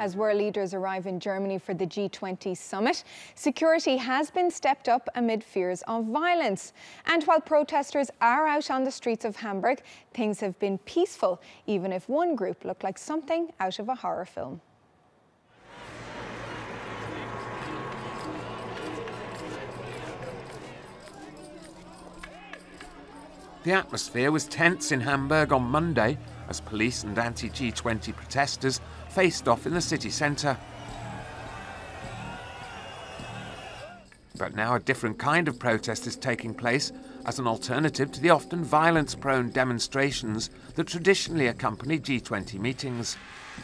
As world leaders arrive in Germany for the G20 Summit, security has been stepped up amid fears of violence. And while protesters are out on the streets of Hamburg, things have been peaceful, even if one group looked like something out of a horror film. The atmosphere was tense in Hamburg on Monday as police and anti-G20 protesters faced off in the city centre. But now a different kind of protest is taking place as an alternative to the often violence-prone demonstrations that traditionally accompany G20 meetings.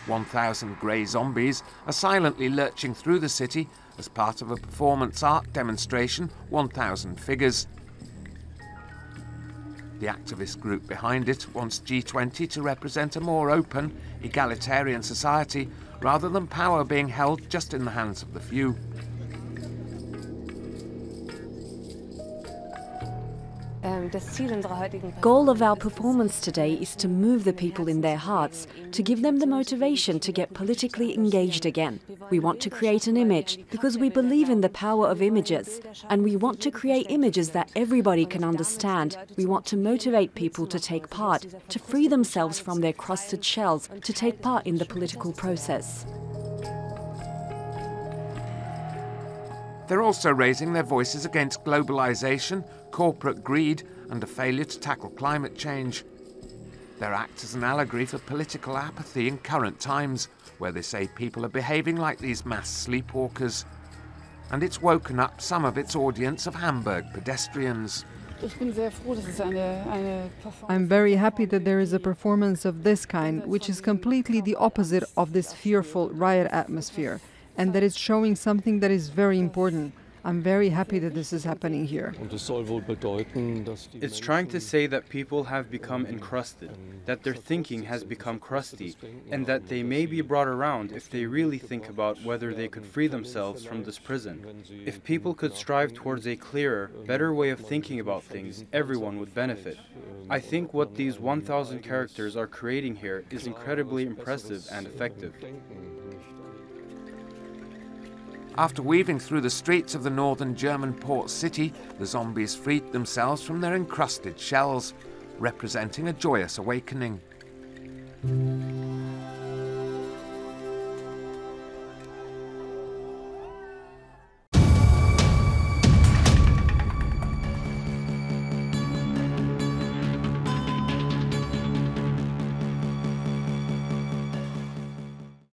1,000 grey zombies are silently lurching through the city as part of a performance art demonstration, 1,000 Figures. The activist group behind it wants G20 to represent a more open, egalitarian society rather than power being held just in the hands of the few. The goal of our performance today is to move the people in their hearts, to give them the motivation to get politically engaged again. We want to create an image because we believe in the power of images, and we want to create images that everybody can understand. We want to motivate people to take part, to free themselves from their crusted shells, to take part in the political process. They're also raising their voices against globalisation, corporate greed and a failure to tackle climate change. Their act as an allegory for political apathy in current times, where they say people are behaving like these mass sleepwalkers. And it's woken up some of its audience of Hamburg pedestrians. I'm very happy that there is a performance of this kind, which is completely the opposite of this fearful riot atmosphere, and that it's showing something that is very important. I'm very happy that this is happening here. It's trying to say that people have become encrusted, that their thinking has become crusty, and that they may be brought around if they really think about whether they could free themselves from this prison. If people could strive towards a clearer, better way of thinking about things, everyone would benefit. I think what these 1,000 characters are creating here is incredibly impressive and effective. After weaving through the streets of the northern German port city, the zombies freed themselves from their encrusted shells, representing a joyous awakening.